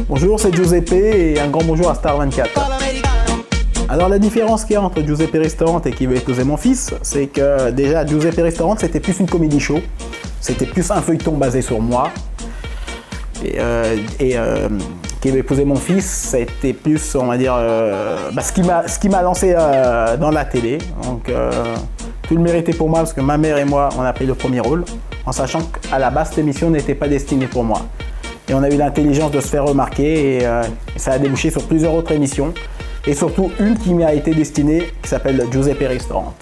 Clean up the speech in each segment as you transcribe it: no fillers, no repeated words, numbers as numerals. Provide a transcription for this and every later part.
Bonjour, c'est Giuseppe et un grand bonjour à Star 24. Alors la différence qu'il y a entre Giuseppe Restaurant et Qui veut épouser mon fils, c'est que déjà Giuseppe Restaurant c'était plus une comédie show, c'était plus un feuilleton basé sur moi. Et Qui veut épouser mon fils, c'était plus, on va dire, ce qui m'a lancé dans la télé. Donc tout le mérite est pour moi parce que ma mère et moi, on a pris le premier rôle, en sachant qu'à la base cette émission n'était pas destinée pour moi. Et on a eu l'intelligence de se faire remarquer et ça a débouché sur plusieurs autres émissions. Et surtout une qui m'a été destinée, qui s'appelle Giuseppe Restaurant.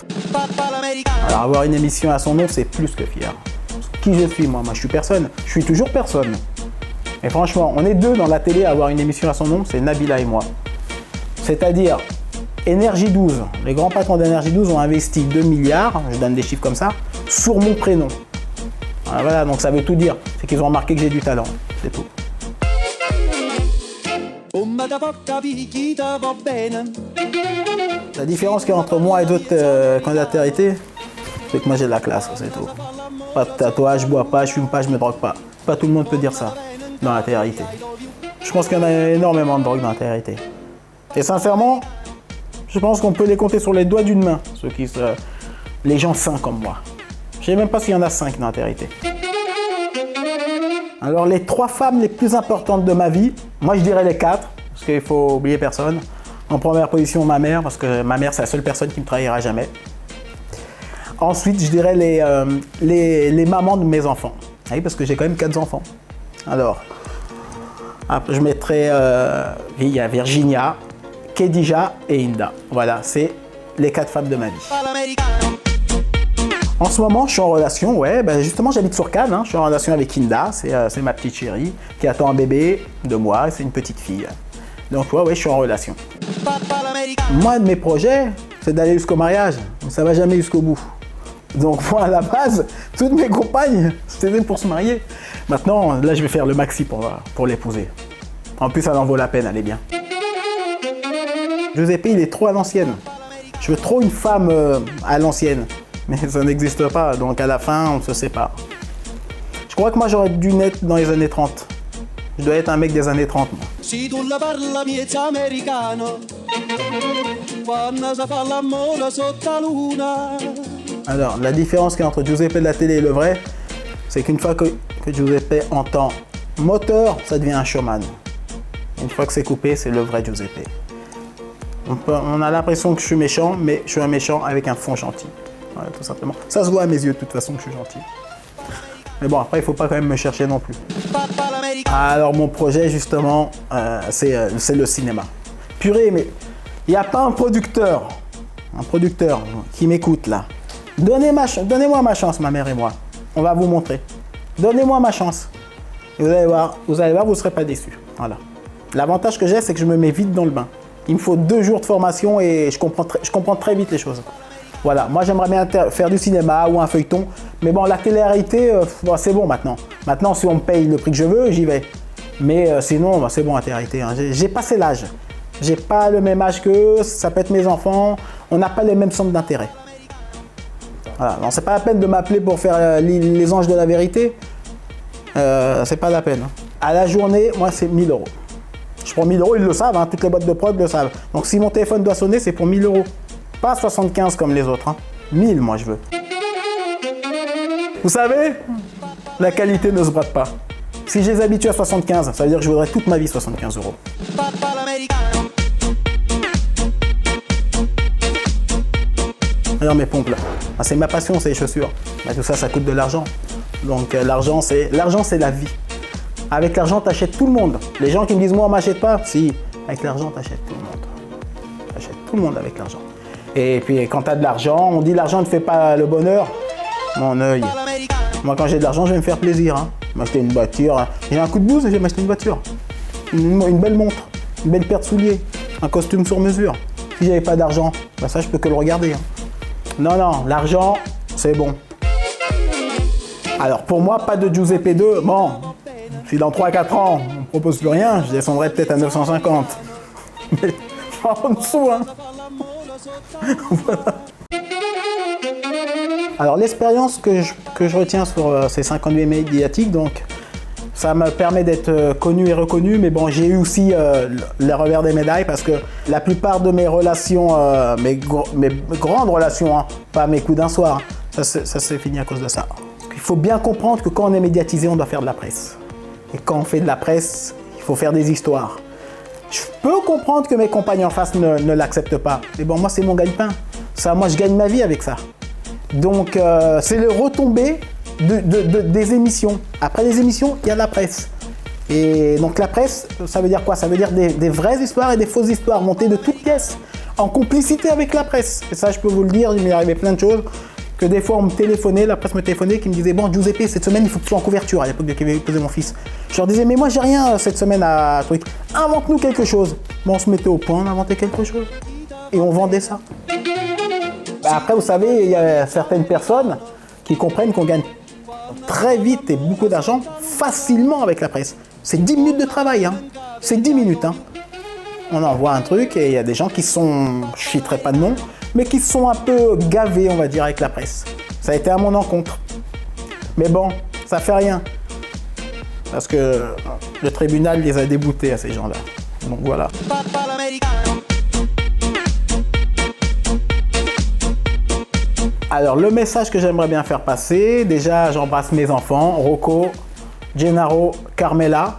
Alors avoir une émission à son nom, c'est plus que fier. Qui je suis moi? Moi je suis personne, je suis toujours personne. Et franchement, on est deux dans la télé à avoir une émission à son nom, c'est Nabila et moi. C'est-à-dire, Énergie 12, les grands patrons d'Énergie 12 ont investi 2 milliards, je donne des chiffres comme ça, sur mon prénom. Voilà, donc ça veut tout dire, c'est qu'ils ont remarqué que j'ai du talent, c'est tout. La différence qu'il y a entre moi et d'autres candidats de télé, c'est que moi j'ai de la classe, c'est tout. Pas de tatouage, je bois pas, je fume pas, je me drogue pas. Pas tout le monde peut dire ça dans la télé. Je pense qu'il y en a énormément de drogue dans la télé. Et sincèrement, je pense qu'on peut les compter sur les doigts d'une main, les gens sains comme moi. Je sais même pas s'il y en a 5 dans la télé. Alors les 3 femmes les plus importantes de ma vie, moi je dirais les 4, parce qu'il faut oublier personne. En première position, ma mère, parce que ma mère c'est la seule personne qui me trahira jamais. Ensuite, je dirais les mamans de mes enfants. Oui, parce que j'ai quand même 4 enfants. Alors, après, je mettrai il y a Virginia, Khadija et Inda. Voilà, c'est les 4 femmes de ma vie. En ce moment, je suis en relation, ouais, justement j'habite sur Cannes, hein, je suis en relation avec Inda, c'est ma petite chérie, qui attend un bébé de moi, et c'est une petite fille. Donc ouais, je suis en relation. Moi, de mes projets, c'est d'aller jusqu'au mariage, mais ça va jamais jusqu'au bout. Donc moi, à la base, toutes mes compagnes, c'était pour se marier. Maintenant, là, je vais faire le maxi pour l'épouser. En plus, ça en vaut la peine, elle est bien. Giuseppe, il est trop à l'ancienne. Je veux trop une femme à l'ancienne. Mais ça n'existe pas, donc à la fin, on se sépare. Je crois que moi, j'aurais dû naître dans les années 30. Je dois être un mec des années 30, moi. Alors, la différence qu'il y a entre Giuseppe de la télé et le vrai, c'est qu'une fois que Giuseppe entend moteur, ça devient un showman. Une fois que c'est coupé, c'est le vrai Giuseppe. On a l'impression que je suis méchant, mais je suis un méchant avec un fond gentil. Voilà, tout simplement. Ça se voit à mes yeux de toute façon que je suis gentil. Mais bon, après, il ne faut pas quand même me chercher non plus. Alors, mon projet, justement, c'est le cinéma. Purée, mais il n'y a pas un producteur qui m'écoute là. Donnez-moi ma chance, ma mère et moi. On va vous montrer. Donnez-moi ma chance. Et vous allez voir, vous ne serez pas déçus. Voilà. L'avantage que j'ai, c'est que je me mets vite dans le bain. Il me faut 2 jours de formation et je comprends très vite les choses. Voilà, moi j'aimerais bien faire du cinéma ou un feuilleton, mais bon, la télé-réalité, c'est bon maintenant. Maintenant, si on me paye le prix que je veux, j'y vais. Mais sinon, c'est bon la télé-réalité. Hein. J'ai passé l'âge. J'ai pas le même âge qu'eux, ça peut être mes enfants. On n'a pas les mêmes centres d'intérêt. Voilà, non, c'est pas la peine de m'appeler pour faire les anges de la vérité. C'est pas la peine. Hein. À la journée, moi, c'est 1 000 €. Je prends 1 000 €, ils le savent, hein, toutes les boîtes de prod le savent. Donc si mon téléphone doit sonner, c'est pour 1 000 €. Pas 75 comme les autres, hein. 1000 moi je veux. Vous savez, la qualité ne se brade pas. Si je les habitue à 75, ça veut dire que je voudrais toute ma vie 75 €. Regarde mes pompes là. Ah, c'est ma passion, c'est les chaussures. Bah, tout ça, ça coûte de l'argent. Donc l'argent, c'est la vie. Avec l'argent, t'achètes tout le monde. Les gens qui me disent, moi, on m'achète pas. Si, avec l'argent, t'achètes tout le monde. T'achètes tout le monde avec l'argent. Et puis quand tu as de l'argent, on dit l'argent ne fait pas le bonheur. Mon œil. Moi quand j'ai de l'argent, je vais me faire plaisir. Hein. M'acheter une voiture. J'ai un coup de blues et je vais m'acheter une voiture. Une belle montre, une belle paire de souliers, un costume sur mesure. Si j'avais pas d'argent, bah ça je peux que le regarder. Hein. Non, l'argent, c'est bon. Alors pour moi, pas de Giuseppe 2. Bon, si dans 3-4 ans, on ne propose plus rien, je descendrai peut-être à 950. Mais en dessous, hein. Voilà. Alors l'expérience que je retiens sur ces 5 ans de vie médiatique, donc ça me permet d'être connu et reconnu, mais bon, j'ai eu aussi les revers des médailles parce que la plupart de mes relations, mes grandes relations, hein, pas mes coups d'un soir, ça s'est fini à cause de ça. Il faut bien comprendre que quand on est médiatisé, on doit faire de la presse. Et quand on fait de la presse, il faut faire des histoires. Je peux comprendre que mes compagnes en face ne l'acceptent pas. Mais bon, moi, c'est mon gagne-pain. Ça, moi, je gagne ma vie avec ça. Donc, c'est le retombé des émissions. Après les émissions, il y a la presse. Et donc, la presse, ça veut dire quoi? Ça veut dire des vraies histoires et des fausses histoires montées de toutes pièces, en complicité avec la presse. Et ça, je peux vous le dire, il m'est arrivé plein de choses. Que des fois, on me téléphonait, la presse me téléphonait, qui me disait « Bon, Giuseppe, cette semaine, il faut que tu sois en couverture. » À l'époque de Kevin posait mon fils. Je leur disais « Mais moi, j'ai rien cette semaine à truc. Invente-nous quelque chose. » Bon, on se mettait au point, on inventait quelque chose. Et on vendait ça. Après, vous savez, il y a certaines personnes qui comprennent qu'on gagne très vite et beaucoup d'argent facilement avec la presse. C'est 10 minutes de travail, hein. C'est 10 minutes, hein. On envoie un truc et il y a des gens qui sont, je ne citerai pas de nom, mais qui sont un peu gavés, on va dire, avec la presse. Ça a été à mon encontre. Mais bon, ça fait rien. Parce que le tribunal les a déboutés à ces gens-là. Donc voilà. Alors, le message que j'aimerais bien faire passer, déjà, j'embrasse mes enfants, Rocco, Gennaro, Carmela.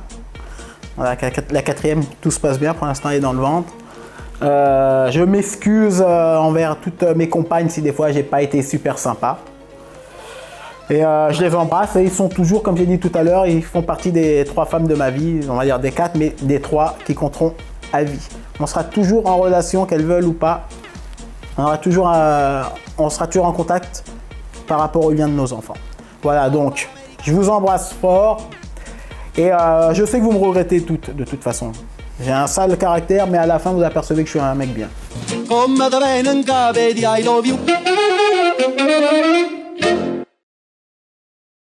Voilà, la quatrième, tout se passe bien, pour l'instant, elle est dans le ventre. Je m'excuse envers toutes mes compagnes si des fois j'ai pas été super sympa. Et je les embrasse et ils sont toujours, comme j'ai dit tout à l'heure, ils font partie des 3 femmes de ma vie, on va dire des 4, mais des 3 qui compteront à vie. On sera toujours en relation, qu'elles veulent ou pas. On sera toujours en contact par rapport au lien de nos enfants. Voilà, donc je vous embrasse fort et je sais que vous me regrettez toutes de toute façon. J'ai un sale caractère, mais à la fin, vous apercevez que je suis un mec bien.